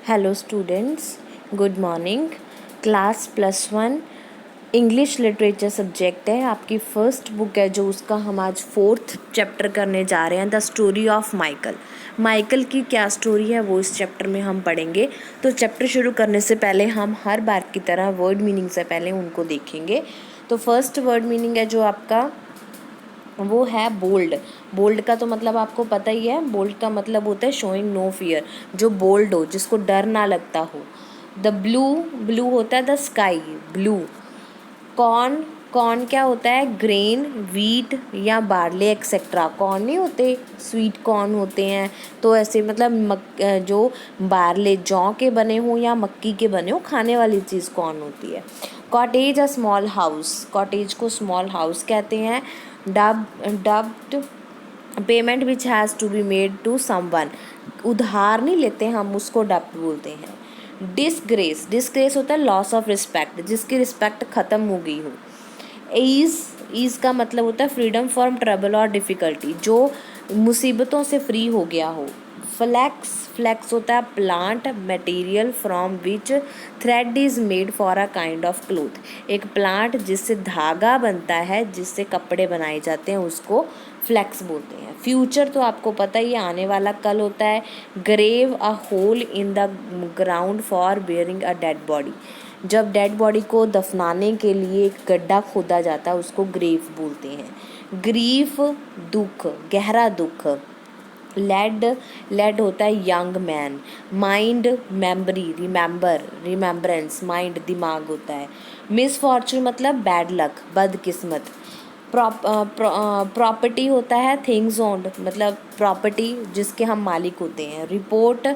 Hello students, good morning. Class +1 English literature subject है। आपकी first book है जो उसका हम आज 4th चैप्टर करने जा रहे हैं, the story of Michael. Michael की क्या स्टोरी है वो इस चैप्टर में हम पढ़ेंगे। तो चैप्टर शुरू करने से पहले हम हर बार की तरह वर्ड मीनिंग से पहले उनको देखेंगे। तो फर्स्ट वर्ड मीनिंग है जो आपका वो है बोल्ड। बोल्ड का तो मतलब आपको पता ही है। बोल्ड का मतलब होता है शोइंग नो फियर, जो बोल्ड हो, जिसको डर ना लगता हो। द ब्लू, ब्लू होता है the sky, blue. Corn, corn क्या होता है? ग्रेन, वीट या बार्ले एक्सेट्रा। कॉर्न नहीं होते, स्वीट कॉर्न होते हैं। तो ऐसे मतलब जो बार्ले जौ के बने हों या मक्की के बने हों, खाने वाली चीज़ कॉर्न होती है। Cottage a small house, cottage को स्मॉल हाउस कहते हैं। डब्ड payment which has to be made to someone, उधार नहीं लेते हम, उसको डब्ट बोलते हैं। डिसग्रेस, डिसग्रेस होता है लॉस ऑफ रिस्पेक्ट, जिसकी रिस्पेक्ट ख़त्म हो गई हो। ईज़, ईज़ का मतलब होता है फ्रीडम फ्रॉम ट्रबल और डिफ़िकल्टी, जो मुसीबतों से फ्री हो गया हो। फ्लैक्स, फ्लैक्स होता है plant material from which thread is made for a kind of cloth, एक प्लांट जिससे धागा बनता है, जिससे कपड़े बनाए जाते हैं, उसको फ्लैक्स बोलते हैं। फ्यूचर तो आपको पता ही है, आने वाला कल होता है। Grave, a hole in the ground for bearing a dead body, जब डेड बॉडी को दफनाने के लिए एक गड्ढा खोदा जाता है, उसको ग्रेव बोलते हैं। ग्रीफ, दुख, गहरा दुख। लेड, लेड होता है young man. Mind, memory, remember, remembrance, mind दिमाग होता है। मिसफॉर्चून मतलब बैड लक, बदकिस्मत। प्रॉपर्टी होता है थिंग्स ओन्ड, मतलब प्रॉपर्टी जिसके हम मालिक होते हैं। Report,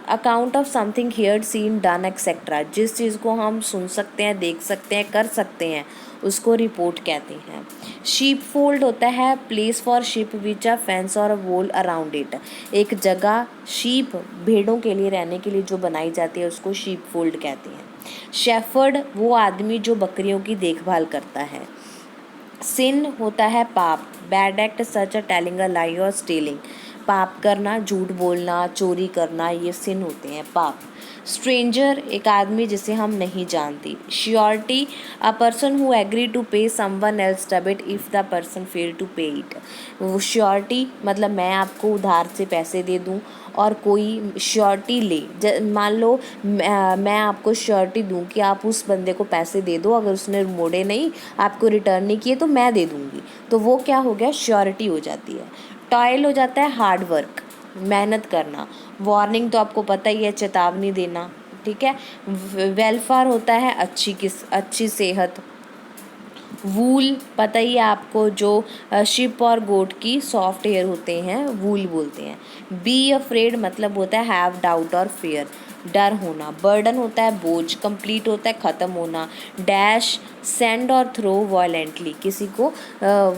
account of something heard seen done etcetera, जिस चीज़ को हम सुन सकते हैं, देख सकते हैं, कर सकते हैं, उसको रिपोर्ट कहते हैं। शीप फोल्ड होता है place for sheep which a fence और वॉल अराउंड इट, एक जगह शीप भेड़ों के लिए रहने के लिए जो बनाई जाती है, उसको शीप फोल्ड कहते हैं। शेफर्ड, वो आदमी जो बकरियों की देखभाल करता है। सिन होता है पाप, bad act such a telling a lie और स्टीलिंग, पाप करना, झूठ बोलना, चोरी करना, ये सिन होते हैं, पाप। स्ट्रेंजर, एक आदमी जिसे हम नहीं जानते। Surety, a person who agree to pay someone else debit if the person fail to pay it, वो श्योरिटी मतलब मैं आपको उधार से पैसे दे दूं और कोई श्योरिटी ले, मान लो मैं आपको श्योरिटी दूं कि आप उस बंदे को पैसे दे दो, अगर उसने मोड़े नहीं, आपको रिटर्न नहीं किए, तो मैं दे दूंगी, तो वो क्या हो गया? श्योरिटी हो जाती है। टॉयल हो जाता है हार्ड वर्क, मेहनत करना। वार्निंग तो आपको पता ही है, चेतावनी देना, ठीक है। वेलफेयर होता है अच्छी सेहत। वूल पता ही है आपको, जो शिप और गोट की सॉफ्ट हेयर होते हैं, वूल बोलते हैं। बी अफ्रेड मतलब होता है हैव डाउट और फेयर, डर होना। बर्डन होता है बोझ, कंप्लीट होता है ख़त्म होना। डैश, सेंड और थ्रो वायलेंटली, किसी को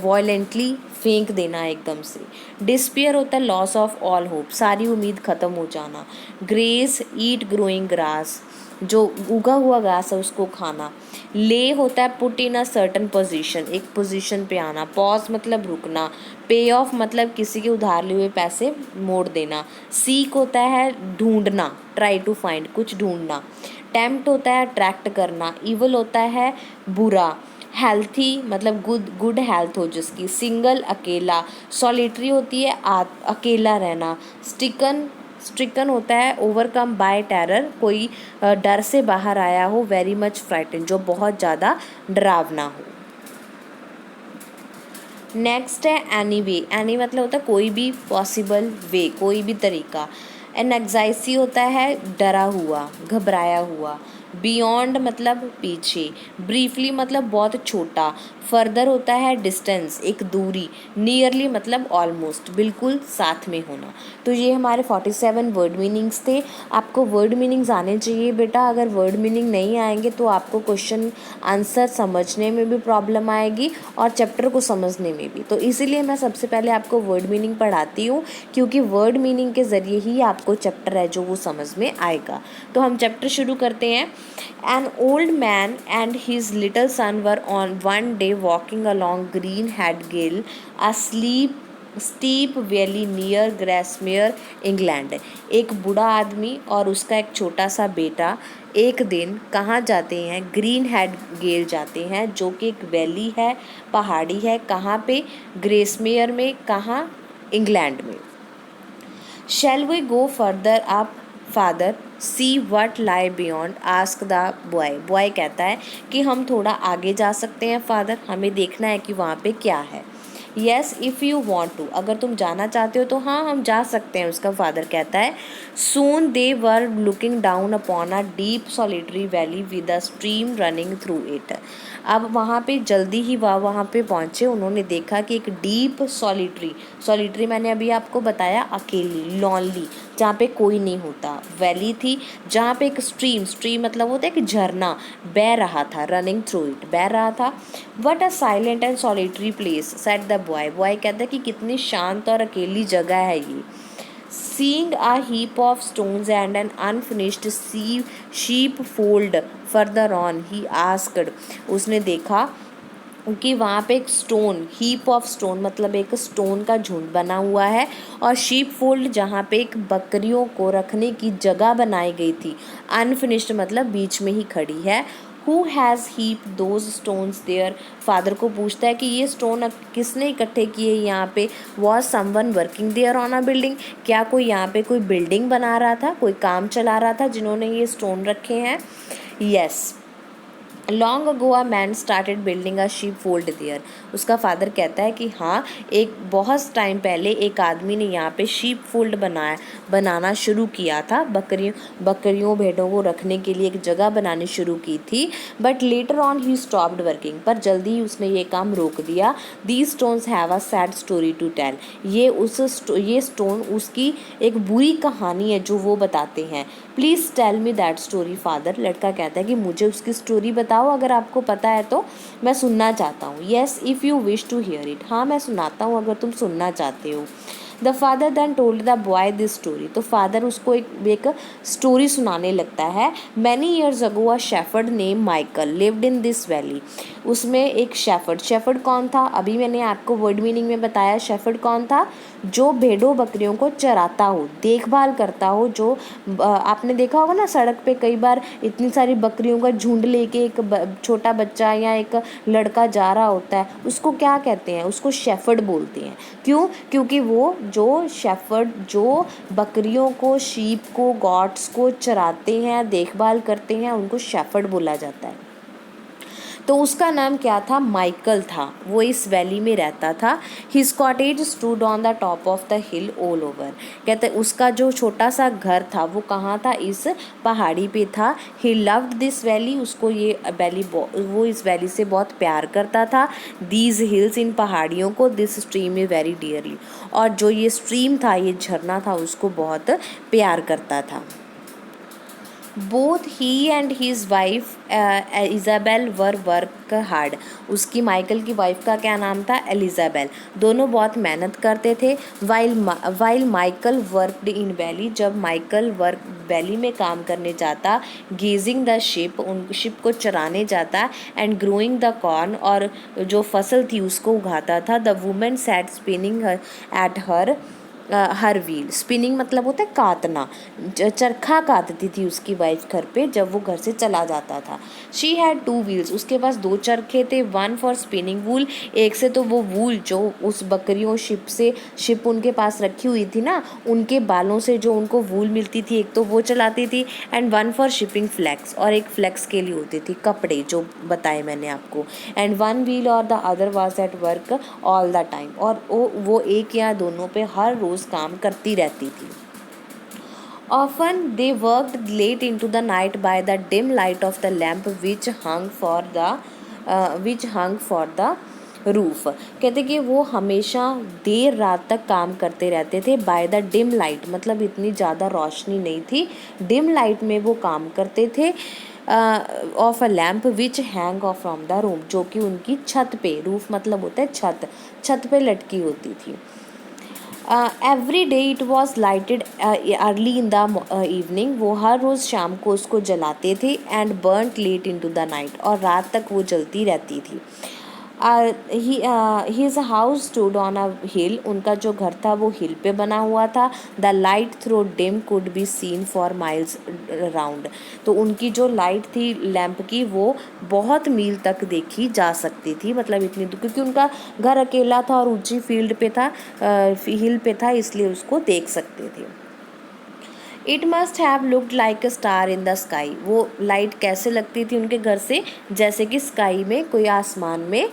वायलेंटली फेंक देना एकदम से। डिस्पेयर होता है लॉस ऑफ ऑल होप, सारी उम्मीद ख़त्म हो जाना। ग्रेस, ईट ग्रोइंग ग्रास, जो उगा हुआ घास है उसको खाना। ले होता है put in a certain position, एक पोजीशन पे आना। पॉज मतलब रुकना। पे ऑफ मतलब किसी के उधार लिए हुए पैसे मोड़ देना। सीक होता है ढूंढना, ट्राई टू फाइंड, कुछ ढूंढना। टेम्प्ट होता है अट्रैक्ट करना। इवल होता है बुरा। हेल्थी मतलब गुड हेल्थ हो जिसकी। सिंगल अकेला। सॉलिटरी होती है अकेला रहना। स्ट्रिकन होता है ओवरकम बाय टेरर, कोई डर से बाहर आया हो। वेरी मच फ्राइटन, जो बहुत ज़्यादा डरावना हो। नेक्स्ट है एनी वे, एनी मतलब होता है कोई भी पॉसिबल वे, कोई भी तरीका। एनग्जाइटी होता है डरा हुआ, घबराया हुआ। बियॉन्ड मतलब पीछे। ब्रीफली मतलब बहुत छोटा। फर्दर होता है डिस्टेंस, एक दूरी। नियरली मतलब ऑलमोस्ट, बिल्कुल साथ में होना। तो ये हमारे 47 वर्ड मीनिंग्स थे। आपको वर्ड मीनिंग्स आने चाहिए बेटा, अगर वर्ड मीनिंग नहीं आएंगे तो आपको क्वेश्चन आंसर समझने में भी प्रॉब्लम आएगी और चैप्टर को समझने में भी। तो इसीलिए मैं सबसे पहले आपको वर्ड मीनिंग पढ़ाती हूँ, क्योंकि वर्ड मीनिंग के ज़रिए ही आपको चैप्टर है जो वो समझ में आएगा। तो हम चैप्टर शुरू करते हैं। An old man and his little son were on one day walking along Greenhead Ghyll, asleep steep valley near Grasmere England. एक बूढ़ा आदमी और उसका एक छोटा सा बेटा एक दिन कहाँ जाते हैं, ग्रीन हेड गेल जाते हैं, जो कि एक वैली है, पहाड़ी है। कहाँ पे? ग्रेसमेयर में। कहाँ? इंग्लैंड में। Shall we go further up, father? See what lie beyond? Ask the boy. Boy कहता है कि हम थोड़ा आगे जा सकते हैं फादर, हमें देखना है कि वहाँ पे क्या है। Yes, if you want to. अगर तुम जाना चाहते हो तो हाँ, हम जा सकते हैं, उसका फादर कहता है। Soon they were looking down upon a deep solitary valley with a stream running through it. अब वहाँ पे जल्दी ही वहाँ पे पहुँचे, उन्होंने देखा कि एक डीप सॉलिटरी मैंने अभी आपको बताया, अकेली, लॉनली, जहाँ पे कोई नहीं होता, वैली थी जहाँ पे एक स्ट्रीम मतलब होता है कि झरना बह रहा था, रनिंग थ्रू इट, बह रहा था। What a silent and solitary place said the boy. Boy कहता है कि कितनी शांत और अकेली जगह है ये। Seeing a heap of stones and an unfinished sheepfold further on, he asked. उसने देखा कि वहाँ पे एक हीप ऑफ स्टोन मतलब एक स्टोन का झुंड बना हुआ है, और शीप फोल्ड जहाँ पे एक बकरियों को रखने की जगह बनाई गई थी। अनफिनिश्ड मतलब बीच में ही खड़ी है। Who has heaped those stones there? Father को पूछता है कि ये स्टोन किसने इकट्ठे किए यहाँ पे। Was someone working there on a building? क्या कोई यहाँ पे कोई बिल्डिंग बना रहा था, कोई काम चला रहा था जिन्होंने ये स्टोन रखे हैं? Yes. Long ago a man started building a sheepfold there. उसका फादर कहता है कि हाँ, एक बहुत टाइम पहले एक आदमी ने यहाँ पे शीप फोल्ड बनाना शुरू किया था, बकरियों भेड़ों को रखने के लिए एक जगह बनानी शुरू की थी। But later on he stopped working, पर जल्दी ही उसने ये काम रोक दिया। These stones have a sad story to tell. ये स्टोन उसकी एक बुरी कहानी है जो वो बताते हैं। Please tell me that story father. लड़का कहता है कि मुझे उसकी स्टोरी बताओ, अगर आपको पता है तो मैं सुनना चाहता हूँ। Yes if you wish to hear it. हाँ, मैं सुनाता हूँ अगर तुम सुनना चाहते हो। The father then told the boy this story. तो फादर उसको एक स्टोरी सुनाने लगता है। Many years ago a shepherd name Michael lived in this valley. उसमें एक शेफर्ड कौन था? अभी मैंने आपको वर्ड मीनिंग में बताया। शेफर्ड कौन था? जो भेड़ों बकरियों को चराता हो, देखभाल करता हो। जो आपने देखा होगा ना, सड़क पे कई बार इतनी सारी बकरियों का झुंड लेके एक छोटा बच्चा या एक लड़का जा रहा होता है, उसको क्या कहते हैं? उसको शेफर्ड बोलते हैं। क्यों? क्योंकि वो जो शेफर्ड जो बकरियों को, शीप को, गॉट्स को चराते हैं, देखभाल करते हैं, उनको शेफर्ड बोला जाता है। तो उसका नाम क्या था? माइकल था। वो इस वैली में रहता था। His cottage stood on the top of the hill all over. कहते उसका जो छोटा सा घर था वो कहाँ था? इस पहाड़ी पे था। He loved this valley. उसको ये वैली, वो इस वैली से बहुत प्यार करता था। दीज हिल्स, इन पहाड़ियों को। This stream is very dearly, और जो ये स्ट्रीम था, ये झरना था, उसको बहुत प्यार करता था। Both he and his wife Isabel were work hard. उसकी, माइकल की वाइफ का क्या नाम था? एलिजाबेल। दोनों बहुत मेहनत करते थे। While Michael worked in valley. जब माइकल वैली में काम करने जाता, गेजिंग द शिप, उन शिप को चराने जाता, एंड ग्रोइंग द कॉर्न, और जो फसल थी उसको उगाता था। The women sat spinning at her wheel. Spinning मतलब होता है काटना। चरखा काटती थी उसकी वाइफ घर पे जब वो घर से चला जाता था। She had 2 wheels. उसके पास 2 चरखे थे। 1 फॉर स्पिनिंग वूल, एक से तो वो वूल जो उस बकरियों शिप उनके पास रखी हुई थी ना, उनके बालों से जो उनको वूल मिलती थी, एक तो वो चलाती थी। एंड 1 फॉर शिपिंग फ्लैक्स, और एक फ्लैक्स के लिए होती थी, कपड़े जो बताए मैंने आपको। एंड 1 व्हील और the other was at work all the time, और वो एक या दोनों पे हर रोज़ काम करती रहती थी। Often they worked late into the night by the dim light of the lamp which hung for the roof. कहते कि वो हमेशा देर रात तक काम करते रहते थे। बाय द डिम लाइट मतलब इतनी ज़्यादा रोशनी नहीं थी, डिम लाइट में वो काम करते थे। Of a lamp which hang of from the room, जो कि उनकी छत पे, रूफ मतलब होता है छत पे लटकी होती थी। Every day it was lighted early in the evening. वो हर रोज़ शाम को उसको जलाते थे। And burnt late into the night, और रात तक वो जलती रहती थी। His house stood on a hill, उनका जो घर था वो हिल पे बना हुआ था। The light throw dim could be seen for miles round, तो उनकी जो लाइट थी लैंप की वो बहुत मील तक देखी जा सकती थी, मतलब इतनी दूर, क्योंकि उनका घर अकेला था और ऊंची फील्ड पे था, हिल पे था, इसलिए उसको देख सकते थे। It must have looked like a star in the sky, वो लाइट कैसे लगती थी उनके घर से, जैसे कि स्काई में कोई आसमान में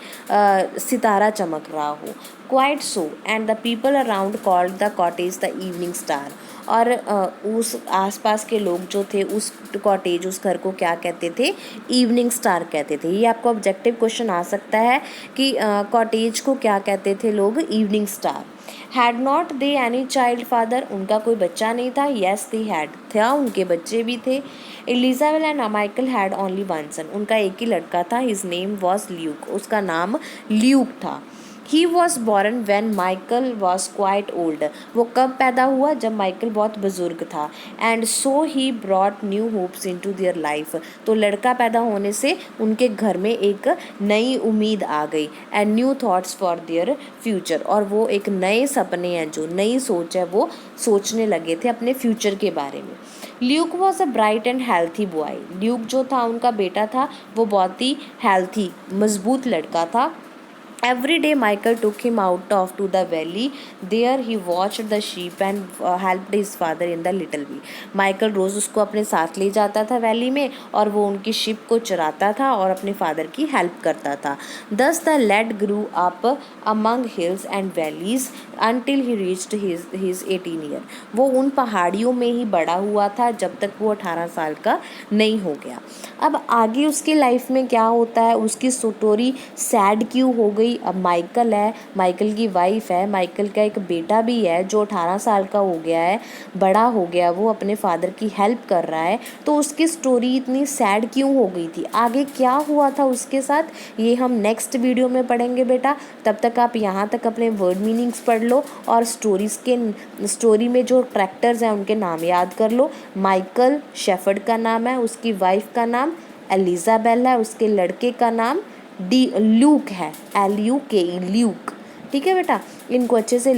सितारा चमक रहा हो। Quite so, and the people around called the cottage the evening star, और उस आसपास के लोग जो थे उस कॉटेज, उस घर को क्या कहते थे, इवनिंग स्टार कहते थे। ये आपको ऑब्जेक्टिव क्वेश्चन आ सकता है कि कॉटेज को क्या कहते थे लोग, evening star. Had not they any child father, उनका कोई बच्चा नहीं था। येस दे हैड, था, उनके बच्चे भी थे। Elizabeth and Michael had only one son, उनका एक ही लड़का था। हिज नेम वॉज ल्यूक, उसका नाम ल्यूक था। He was born when Michael was quite old, वो कब पैदा हुआ, जब माइकल बहुत बुजुर्ग था। And so he brought new hopes into their life, तो लड़का पैदा होने से उनके घर में एक नई उम्मीद आ गई। And new thoughts for their future, और वो एक नए सपने हैं, जो नई सोच है वो सोचने लगे थे अपने फ्यूचर के बारे में। Luke was a bright and healthy boy, Luke जो था उनका बेटा था वो बहुत ही हेल्थी मजबूत लड़का था। Every day Michael took him out of to the valley. There he watched the sheep and helped his father in the little way. Michael रोज़ उसको अपने साथ ले जाता था वैली में, और वो उनकी शिप को चराता था और अपने फादर की हेल्प करता था। Thus the lad grew up among hills and valleys until he reached his 18 year. वो उन पहाड़ियों में ही बड़ा हुआ था जब तक वो 18 साल का नहीं हो गया। अब आगे उसकी लाइफ में क्या होता है, उसकी स्टोरी सैड क्यों हो गई। अब माइकल है, माइकल की वाइफ है, माइकल का एक बेटा भी है जो 18 साल का हो गया है, बड़ा हो गया, वो अपने फादर की हेल्प कर रहा है, तो उसकी स्टोरी इतनी सैड क्यों हो गई थी, आगे क्या हुआ था उसके साथ, ये हम नेक्स्ट वीडियो में पढ़ेंगे बेटा। तब तक आप यहाँ तक अपने वर्ड मीनिंग्स पढ़ लो और स्टोरी में जो कैरेक्टर्स हैं उनके नाम याद कर लो। माइकल शेफर्ड का नाम है, उसकी वाइफ का नाम एलिजाबेल है, उसके लड़के का नाम ल्यूक है, LUKE, ल्यूक। ठीक है बेटा, इनको अच्छे से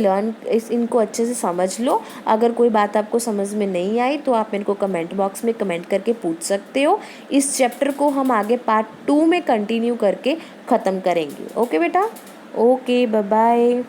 इनको अच्छे से समझ लो। अगर कोई बात आपको समझ में नहीं आई तो आप मेरे को कमेंट बॉक्स में कमेंट करके पूछ सकते हो। इस चैप्टर को हम आगे पार्ट 2 में कंटिन्यू करके ख़त्म करेंगे। ओके बेटा, ओके, बाय बाय।